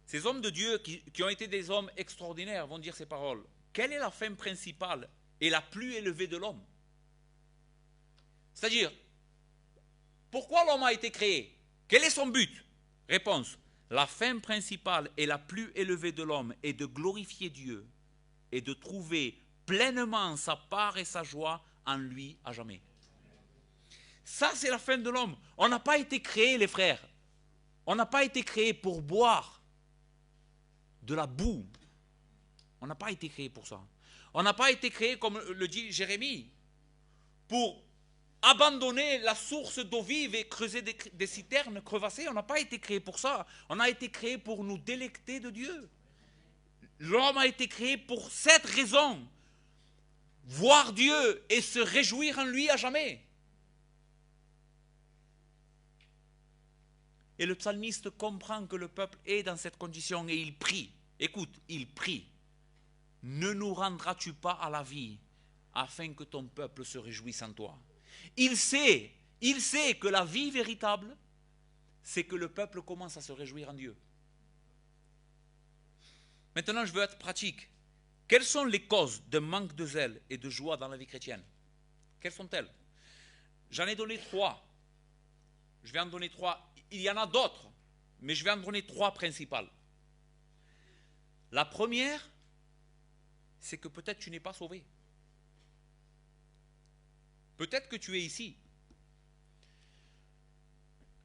ces hommes de Dieu qui ont été des hommes extraordinaires vont dire ces paroles. Quelle est la fin principale et la plus élevée de l'homme? C'est-à-dire, pourquoi l'homme a été créé? Quel est son but? Réponse. La fin principale et la plus élevée de l'homme est de glorifier Dieu et de trouver pleinement sa part et sa joie en lui à jamais. Ça, c'est la fin de l'homme. On n'a pas été créé, les frères. On n'a pas été créé pour boire de la boue. On n'a pas été créé pour ça. On n'a pas été créé, comme le dit Jérémie, pour abandonner la source d'eau vive et creuser des citernes crevassées. On n'a pas été créé pour ça. On a été créé pour nous délecter de Dieu. L'homme a été créé pour cette raison. Voir Dieu et se réjouir en lui à jamais. Et le psalmiste comprend que le peuple est dans cette condition et il prie. Écoute, il prie. Ne nous rendras-tu pas à la vie afin que ton peuple se réjouisse en toi? Il sait que la vie véritable, c'est que le peuple commence à se réjouir en Dieu. Maintenant, je veux être pratique. Quelles sont les causes de manque de zèle et de joie dans la vie chrétienne? Quelles sont-elles? J'en ai donné 3. Je vais en donner 3. Il y en a d'autres, mais je vais en donner 3 principales. La première, c'est que peut-être tu n'es pas sauvé. Peut-être que tu es ici.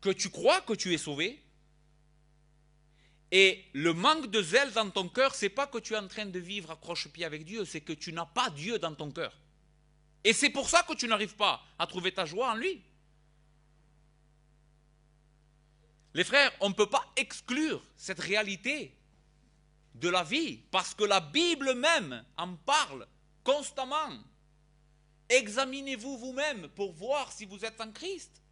Que tu crois que tu es sauvé. Et le manque de zèle dans ton cœur, ce n'est pas que tu es en train de vivre à croche-pied avec Dieu, c'est que tu n'as pas Dieu dans ton cœur. Et c'est pour ça que tu n'arrives pas à trouver ta joie en lui. Les frères, on ne peut pas exclure cette réalité de la vie, parce que la Bible même en parle constamment. Examinez-vous vous-même pour voir si vous êtes en Christ.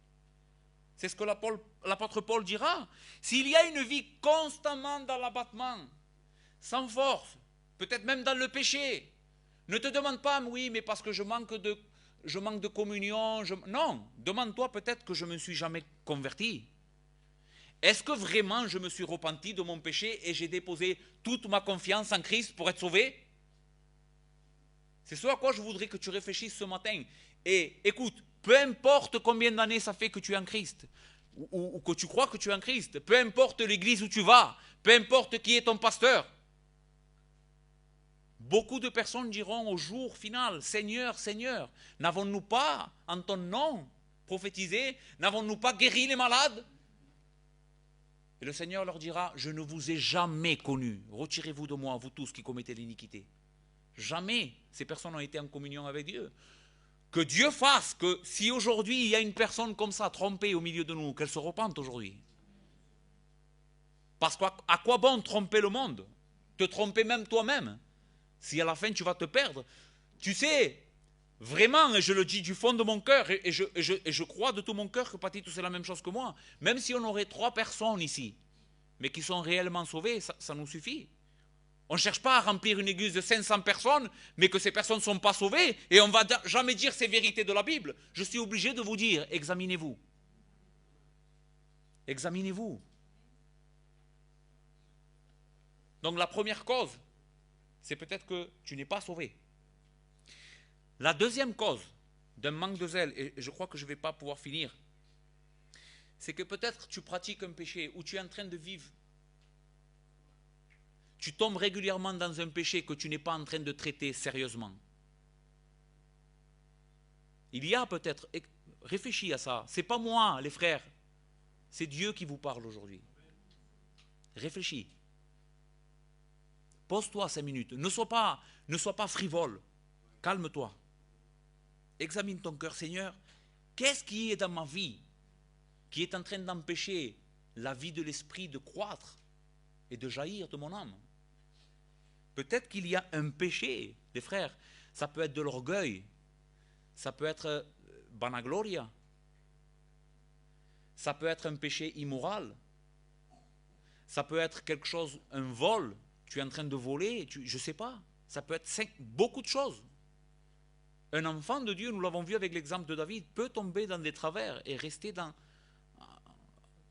C'est ce que l'apôtre Paul dira. S'il y a une vie constamment dans l'abattement, sans force, peut-être même dans le péché, ne te demande pas, oui, mais parce que je manque de communion. Non, demande-toi peut-être que je ne me suis jamais converti. Est-ce que vraiment je me suis repenti de mon péché et j'ai déposé toute ma confiance en Christ pour être sauvé? C'est ce à quoi je voudrais que tu réfléchisses ce matin. Et écoute, peu importe combien d'années ça fait que tu es en Christ, ou que tu crois que tu es en Christ, peu importe l'église où tu vas, peu importe qui est ton pasteur, beaucoup de personnes diront au jour final, Seigneur, Seigneur, n'avons-nous pas en ton nom prophétisé? N'avons-nous pas guéri les malades? Et le Seigneur leur dira, je ne vous ai jamais connus. Retirez-vous de moi, vous tous qui commettez l'iniquité. Jamais ces personnes ont été en communion avec Dieu. Que Dieu fasse que si aujourd'hui il y a une personne comme ça trompée au milieu de nous, qu'elle se repente aujourd'hui. Parce qu'à quoi bon tromper le monde? Te tromper même toi-même. Si à la fin tu vas te perdre. Tu sais, vraiment, et je le dis du fond de mon cœur, et je crois de tout mon cœur que Patito c'est la même chose que moi, même si on aurait 3 personnes ici, mais qui sont réellement sauvées, ça nous suffit. On ne cherche pas à remplir une église de 500 personnes, mais que ces personnes ne sont pas sauvées, et on ne va jamais dire ces vérités de la Bible. Je suis obligé de vous dire, examinez-vous. Examinez-vous. Donc la première cause, c'est peut-être que tu n'es pas sauvé. La deuxième cause d'un manque de zèle, et je crois que je ne vais pas pouvoir finir, c'est que peut-être tu pratiques un péché ou tu es en train de vivre. Tu tombes régulièrement dans un péché que tu n'es pas en train de traiter sérieusement. Il y a peut-être, réfléchis à ça, c'est pas moi les frères, c'est Dieu qui vous parle aujourd'hui. Réfléchis. Pose-toi 5 minutes, ne sois pas frivole, calme-toi. Examine ton cœur, Seigneur, qu'est-ce qui est dans ma vie qui est en train d'empêcher la vie de l'esprit de croître et de jaillir de mon âme? Peut-être qu'il y a un péché, les frères, ça peut être de l'orgueil, ça peut être vanagloria, ça peut être un péché immoral, ça peut être quelque chose, un vol, tu es en train de voler, je ne sais pas, ça peut être beaucoup de choses. Un enfant de Dieu, nous l'avons vu avec l'exemple de David, peut tomber dans des travers et rester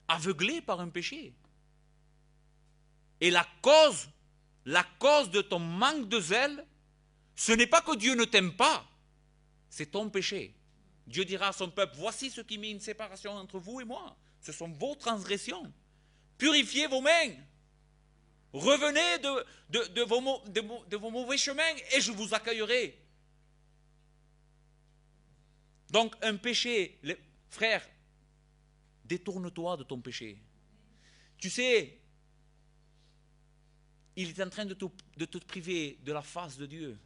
aveuglé par un péché. Et la cause de ton manque de zèle, ce n'est pas que Dieu ne t'aime pas, c'est ton péché. Dieu dira à son peuple, voici ce qui met une séparation entre vous et moi, ce sont vos transgressions. Purifiez vos mains, revenez de vos mauvais chemins et je vous accueillerai. Donc un péché, frère, détourne-toi de ton péché. Tu sais, il est en train de te priver de la face de Dieu.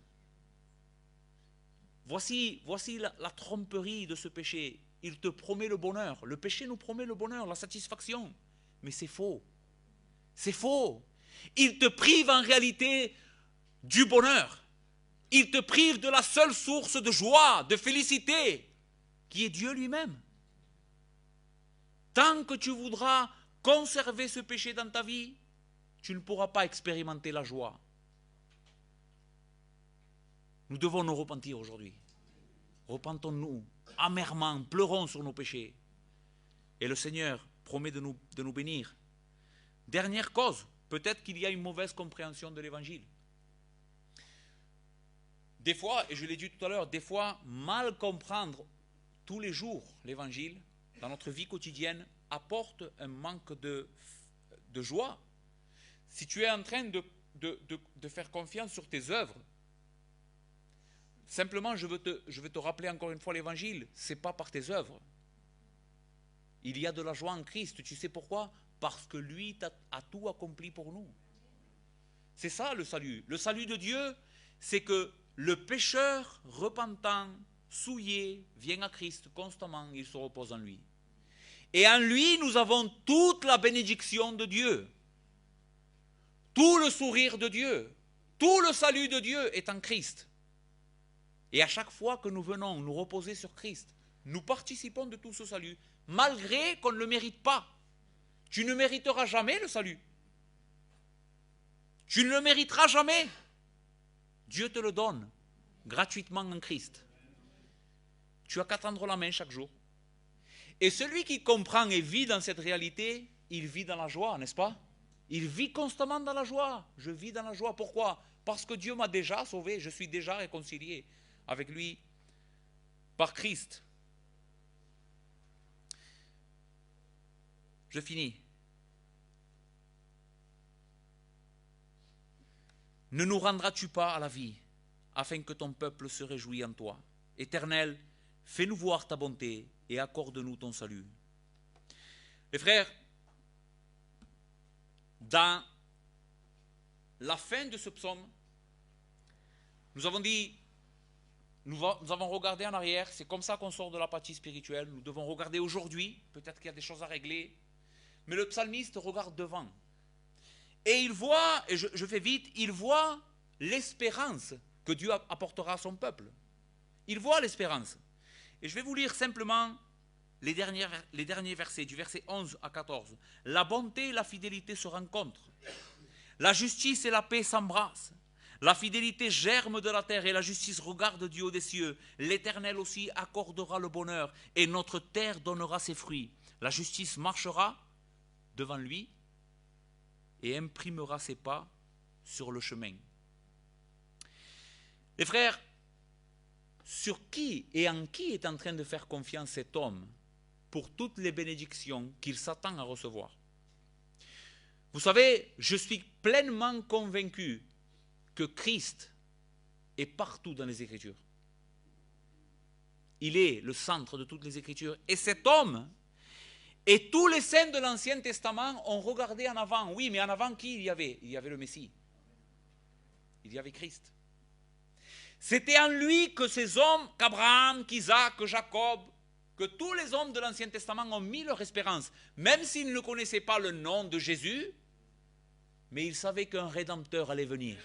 Voici la tromperie de ce péché. Il te promet le bonheur. Le péché nous promet le bonheur, la satisfaction. Mais c'est faux. C'est faux. Il te prive en réalité du bonheur. Il te prive de la seule source de joie, de félicité, qui est Dieu lui-même. Tant que tu voudras conserver ce péché dans ta vie, tu ne pourras pas expérimenter la joie. Nous devons nous repentir aujourd'hui. Repentons-nous amèrement, pleurons sur nos péchés. Et le Seigneur promet de nous bénir. Dernière cause, peut-être qu'il y a une mauvaise compréhension de l'Évangile. Des fois, et je l'ai dit tout à l'heure, des fois, mal comprendre tous les jours l'Évangile, dans notre vie quotidienne, apporte un manque de joie. Si tu es en train de faire confiance sur tes œuvres, simplement je veux te rappeler encore une fois l'Évangile, ce n'est pas par tes œuvres. Il y a de la joie en Christ, tu sais pourquoi? Parce que lui a tout accompli pour nous. C'est ça le salut. Le salut de Dieu, c'est que le pécheur repentant, souillé, vient à Christ constamment, il se repose en lui. Et en lui, nous avons toute la bénédiction de Dieu. Tout le sourire de Dieu, tout le salut de Dieu est en Christ. Et à chaque fois que nous venons nous reposer sur Christ, nous participons de tout ce salut, malgré qu'on ne le mérite pas. Tu ne mériteras jamais le salut. Tu ne le mériteras jamais. Dieu te le donne gratuitement en Christ. Tu as qu'à tendre la main chaque jour. Et celui qui comprend et vit dans cette réalité, il vit dans la joie, n'est-ce pas? Il vit constamment dans la joie. Je vis dans la joie. Pourquoi? Parce que Dieu m'a déjà sauvé. Je suis déjà réconcilié avec lui par Christ. Je finis. Ne nous rendras-tu pas à la vie, afin que ton peuple se réjouisse en toi? Éternel, fais-nous voir ta bonté et accorde-nous ton salut. Les frères, dans la fin de ce psaume, nous avons dit, nous avons regardé en arrière, c'est comme ça qu'on sort de l'apathie spirituelle, nous devons regarder aujourd'hui, peut-être qu'il y a des choses à régler, mais le psalmiste regarde devant. Et il voit, et je fais vite, il voit l'espérance que Dieu apportera à son peuple. Il voit l'espérance. Et je vais vous lire simplement les derniers versets, du verset 11 à 14. La bonté et la fidélité se rencontrent. La justice et la paix s'embrassent. La fidélité germe de la terre et la justice regarde du haut des cieux. L'Éternel aussi accordera le bonheur et notre terre donnera ses fruits. La justice marchera devant lui et imprimera ses pas sur le chemin. Les frères, sur qui et en qui est en train de faire confiance cet homme pour toutes les bénédictions qu'il s'attend à recevoir. Vous savez, je suis pleinement convaincu que Christ est partout dans les Écritures. Il est le centre de toutes les Écritures. Et cet homme et tous les saints de l'Ancien Testament ont regardé en avant. Oui, mais en avant, qui il y avait? Il y avait le Messie. Il y avait Christ. C'était en lui que ces hommes, qu'Abraham, qu'Isaac, que Jacob, que tous les hommes de l'Ancien Testament ont mis leur espérance. Même s'ils ne connaissaient pas le nom de Jésus, mais ils savaient qu'un Rédempteur allait venir.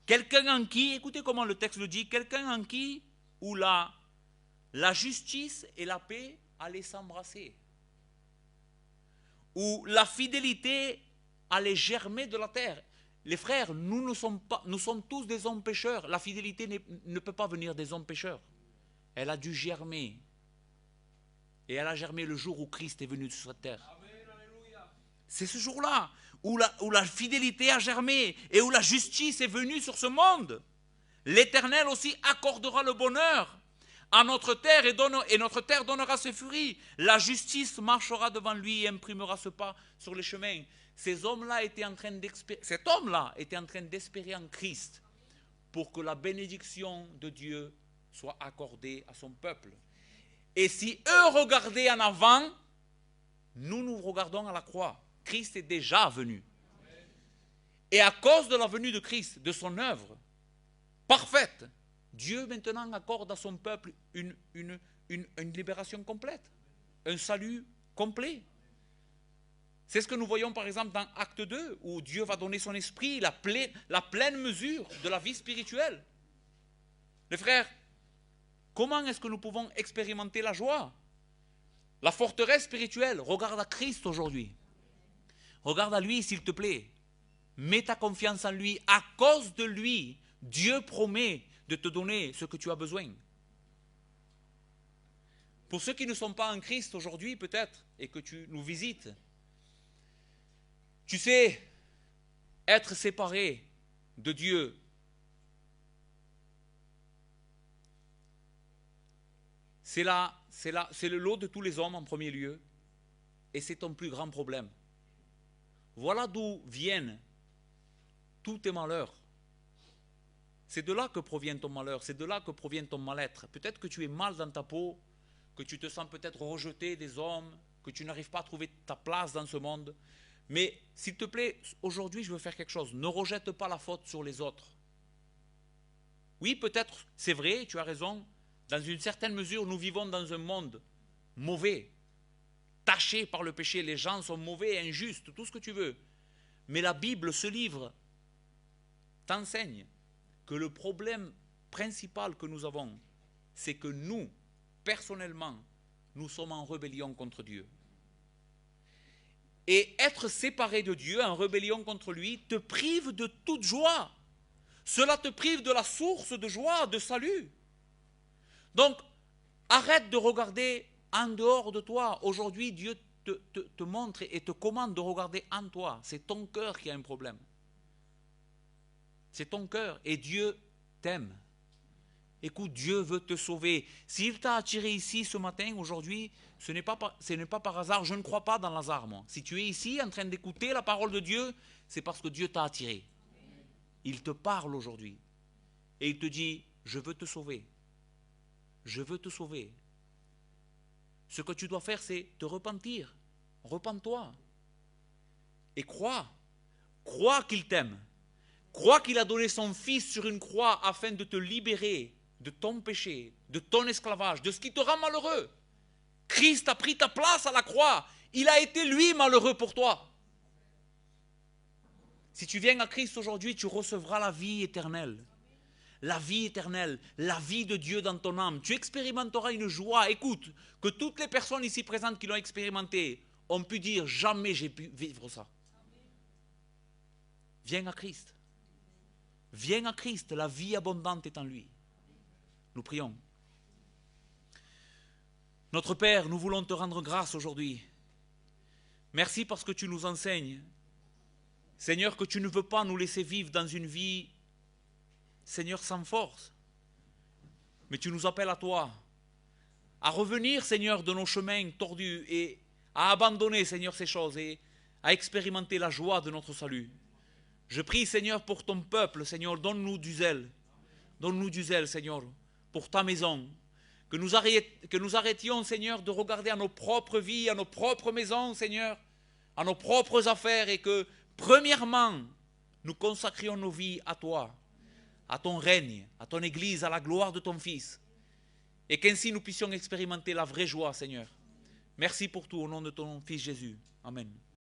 Quelqu'un en qui, écoutez comment le texte le dit, quelqu'un en qui, où la justice et la paix allaient s'embrasser, où la fidélité allait germer de la terre. Les frères, nous sommes tous des hommes pécheurs. La fidélité ne peut pas venir des hommes pécheurs. Elle a dû germer. Et elle a germé le jour où Christ est venu sur cette terre. C'est ce jour-là où la fidélité a germé et où la justice est venue sur ce monde. L'Éternel aussi accordera le bonheur à notre terre et notre terre donnera ses fruits. La justice marchera devant lui et imprimera ce pas sur les chemins. Cet homme-là était en train d'espérer en Christ pour que la bénédiction de Dieu soit accordée à son peuple. Et si eux regardaient en avant, nous regardons à la croix. Christ est déjà venu. Et à cause de la venue de Christ, de son œuvre parfaite, Dieu maintenant accorde à son peuple une libération complète, un salut complet. C'est ce que nous voyons par exemple dans Acte 2, où Dieu va donner son esprit, la pleine mesure de la vie spirituelle. Les frères, comment est-ce que nous pouvons expérimenter la joie? La forteresse spirituelle, regarde à Christ aujourd'hui. Regarde à lui, s'il te plaît. Mets ta confiance en lui. À cause de lui, Dieu promet de te donner ce que tu as besoin. Pour ceux qui ne sont pas en Christ aujourd'hui, peut-être, et que tu nous visites, tu sais, être séparé de Dieu, c'est le lot de tous les hommes en premier lieu, et c'est ton plus grand problème. Voilà d'où viennent tous tes malheurs. C'est de là que provient ton malheur, c'est de là que provient ton mal-être. Peut-être que tu es mal dans ta peau, que tu te sens peut-être rejeté des hommes, que tu n'arrives pas à trouver ta place dans ce monde. Mais s'il te plaît, aujourd'hui je veux faire quelque chose. Ne rejette pas la faute sur les autres. Oui, peut-être, c'est vrai, tu as raison. Dans une certaine mesure, nous vivons dans un monde mauvais, taché par le péché. Les gens sont mauvais, injustes, tout ce que tu veux. Mais la Bible, ce livre, t'enseigne que le problème principal que nous avons, c'est que nous, personnellement, nous sommes en rébellion contre Dieu. Et être séparé de Dieu, en rébellion contre lui, te prive de toute joie. Cela te prive de la source de joie, de salut. Donc, arrête de regarder en dehors de toi. Aujourd'hui, Dieu te montre et te commande de regarder en toi. C'est ton cœur qui a un problème. C'est ton cœur. Et Dieu t'aime. Écoute, Dieu veut te sauver. S'il t'a attiré ici ce matin, aujourd'hui, ce n'est pas par hasard. Je ne crois pas dans l'hasard, moi. Si tu es ici en train d'écouter la parole de Dieu, c'est parce que Dieu t'a attiré. Il te parle aujourd'hui. Et il te dit, je veux te sauver. Je veux te sauver. Ce que tu dois faire, c'est te repentir. Repens-toi. Et crois. Crois qu'il t'aime. Crois qu'il a donné son Fils sur une croix afin de te libérer de ton péché, de ton esclavage, de ce qui te rend malheureux. Christ a pris ta place à la croix. Il a été lui malheureux pour toi. Si tu viens à Christ aujourd'hui, tu recevras la vie éternelle. La vie éternelle, la vie de Dieu dans ton âme. Tu expérimenteras une joie. Écoute, que toutes les personnes ici présentes qui l'ont expérimenté ont pu dire, jamais j'ai pu vivre ça. Viens à Christ. Viens à Christ, la vie abondante est en lui. Nous prions. Notre Père, nous voulons te rendre grâce aujourd'hui. Merci parce que tu nous enseignes. Seigneur, que tu ne veux pas nous laisser vivre dans une vie, Seigneur, sans force. Mais tu nous appelles à toi, à revenir, Seigneur, de nos chemins tordus et à abandonner, Seigneur, ces choses et à expérimenter la joie de notre salut. Je prie, Seigneur, pour ton peuple, Seigneur, donne-nous du zèle. Donne-nous du zèle, Seigneur, pour ta maison. Que nous arrêtions, Seigneur, de regarder à nos propres vies, à nos propres maisons, Seigneur, à nos propres affaires et que, premièrement, nous consacrions nos vies à toi, à ton règne, à ton Église, à la gloire de ton Fils. Et qu'ainsi nous puissions expérimenter la vraie joie, Seigneur. Merci pour tout, au nom de ton Fils Jésus. Amen.